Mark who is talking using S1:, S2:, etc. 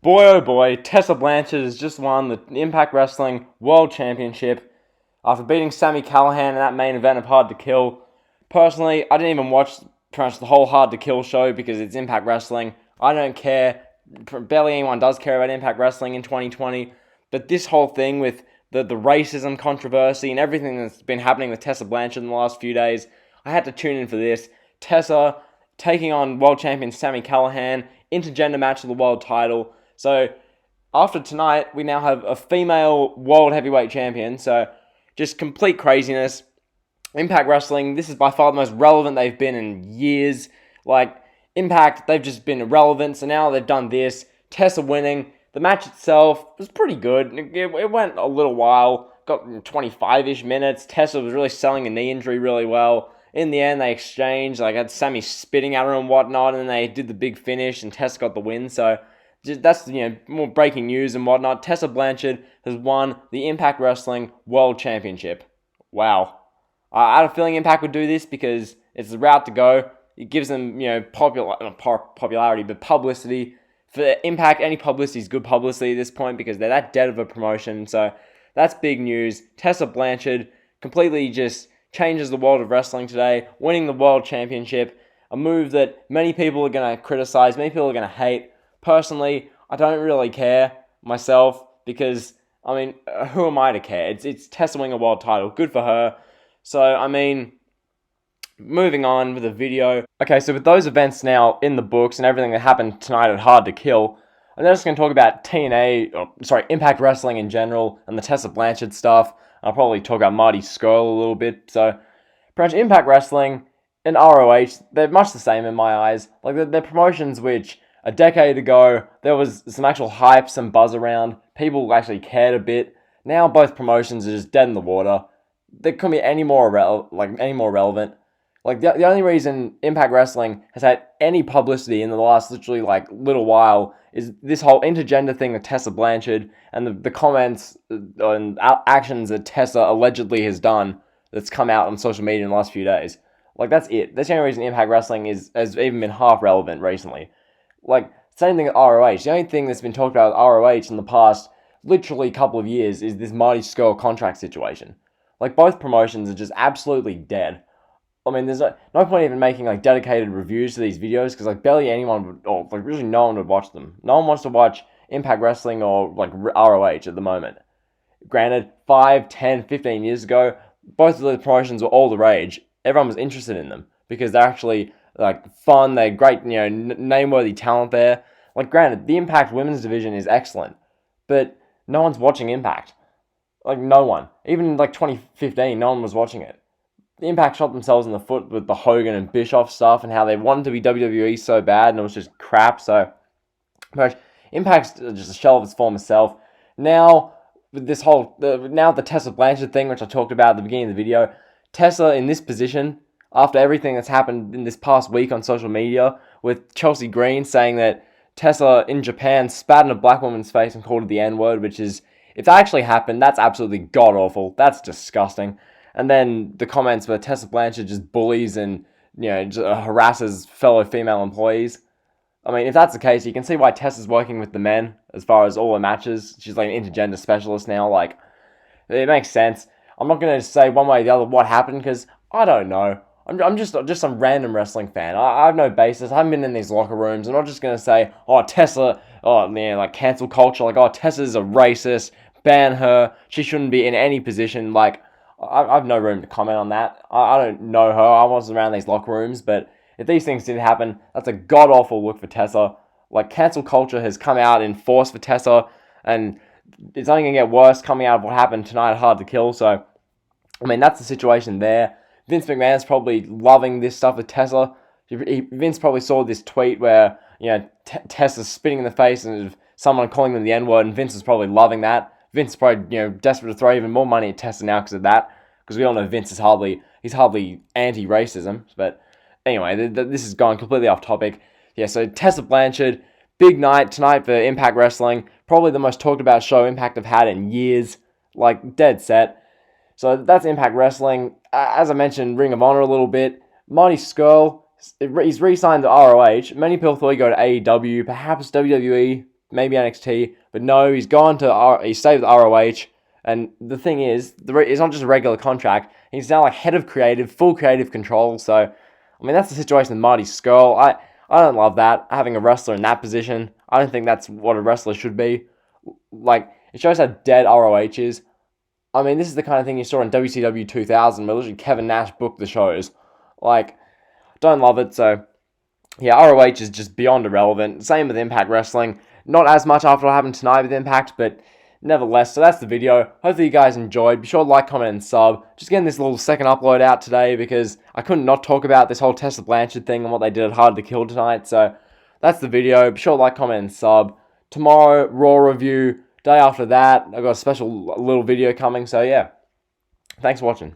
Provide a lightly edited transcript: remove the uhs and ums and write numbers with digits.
S1: Boy oh boy, Tessa Blanchard has just won the Impact Wrestling World Championship after beating Sami Callihan in that main event of Hard to Kill. Personally, I didn't even watch pretty much the whole Hard to Kill show because it's Impact Wrestling. I don't care. Barely anyone does care about Impact Wrestling in 2020. But this whole thing with the racism controversy and everything that's been happening with Tessa Blanchard in the last few days, I had to tune in for this. Tessa taking on world champion Sami Callihan, intergender match of the world title. So, after tonight, we now have a female world heavyweight champion. So, just complete craziness. Impact Wrestling, this is by far the most relevant they've been in years. Like, Impact, they've just been irrelevant. So now they've done this. Tessa winning. The match itself was pretty good. It went a little while. Got 25-ish minutes. Tessa was really selling a knee injury really well. In the end, they exchanged. Like, had Sami spitting at her and whatnot. And then they did the big finish and Tessa got the win. So, that's, more breaking news and whatnot. Tessa Blanchard has won the Impact Wrestling World Championship. Wow. I had a feeling Impact would do this because it's the route to go. It gives them, popularity, but publicity. For Impact, any publicity is good publicity at this point because they're that dead of a promotion. So that's big news. Tessa Blanchard completely just changes the world of wrestling today, winning the World Championship. A move that many people are going to criticize, many people are going to hate. Personally, I don't really care myself because, who am I to care? It's Tessa winning a world title. Good for her. So, moving on with the video. Okay, so with those events now in the books and everything that happened tonight at Hard to Kill, I'm just going to talk about Impact Wrestling in general and the Tessa Blanchard stuff. I'll probably talk about Marty Scurll a little bit. So, pretty much Impact Wrestling and ROH, they're much the same in my eyes. Like, they're promotions which a decade ago, there was some actual hype, some buzz around. People actually cared a bit. Now both promotions are just dead in the water. They couldn't be any more relevant. Like, the only reason Impact Wrestling has had any publicity in the last literally little while is this whole intergender thing with Tessa Blanchard and the comments and actions that Tessa allegedly has done that's come out on social media in the last few days. Like, that's it. That's the only reason Impact Wrestling has even been half relevant recently. Like, same thing with ROH. The only thing that's been talked about with ROH in the past, literally couple of years, is this Marty Scurll contract situation. Like, both promotions are just absolutely dead. There's no point even making, dedicated reviews to these videos, because, barely anyone would, or, really no one would watch them. No one wants to watch Impact Wrestling or, ROH at the moment. Granted, 5, 10, 15 years ago, both of the promotions were all the rage. Everyone was interested in them, because they're actually fun, they're great, name-worthy talent there. Granted, the Impact Women's Division is excellent, but no one's watching Impact. No one. Even in, 2015, no one was watching it. The Impact shot themselves in the foot with the Hogan and Bischoff stuff and how they wanted to be WWE so bad and it was just crap, so Impact's just a shell of its former self. Now, with this the Tessa Blanchard thing, which I talked about at the beginning of the video, Tessa in this position, after everything that's happened in this past week on social media, with Chelsea Green saying that Tessa in Japan spat in a black woman's face and called it the N-word, which is, if that actually happened, that's absolutely god-awful. That's disgusting. And then the comments where Tessa Blanchard just bullies and, just harasses fellow female employees. If that's the case, you can see why Tessa's working with the men as far as all her matches. She's an intergender specialist now. It makes sense. I'm not going to say one way or the other what happened because I don't know. I'm just some random wrestling fan. I have no basis. I haven't been in these locker rooms. I'm not just going to say, Tessa, cancel culture. Tessa's a racist. Ban her. She shouldn't be in any position. I've no room to comment on that. I don't know her. I wasn't around these locker rooms. But if these things did happen, that's a god-awful look for Tessa. Cancel culture has come out in force for Tessa. And it's only going to get worse coming out of what happened tonight at Hard to Kill. So, that's the situation there. Vince McMahon's probably loving this stuff with Tessa. Vince probably saw this tweet where, Tessa's spitting in the face and someone calling them the N-word, and Vince is probably loving that. Vince is probably, desperate to throw even more money at Tessa now because of that. Because we all know Vince is hardly anti-racism. But anyway, this is going completely off topic. Yeah, so Tessa Blanchard, big night tonight for Impact Wrestling. Probably the most talked about show Impact have had in years. Dead set. So that's Impact Wrestling. As I mentioned, Ring of Honor a little bit. Marty Scurll, he's re-signed to ROH. Many people thought he'd go to AEW, perhaps WWE, maybe NXT, but no, he's gone to he stayed with ROH. And the thing is, it's not just a regular contract. He's now like head of creative, full creative control. So, I mean, that's the situation with Marty Scurll. I don't love that, having a wrestler in that position. I don't think that's what a wrestler should be. Like, it shows how dead ROH is. I mean, this is the kind of thing you saw in WCW 2000, where literally Kevin Nash booked the shows. Like, don't love it, so yeah, ROH is just beyond irrelevant. Same with Impact Wrestling. Not as much after what happened tonight with Impact, but nevertheless, so that's the video. Hopefully you guys enjoyed. Be sure to like, comment, and sub. Just getting this little second upload out today because I couldn't not talk about this whole Tessa Blanchard thing and what they did at Hard to Kill tonight. So that's the video. Be sure to like, comment, and sub. Tomorrow, Raw review. Day after that, I've got a special little video coming. So yeah, thanks for watching.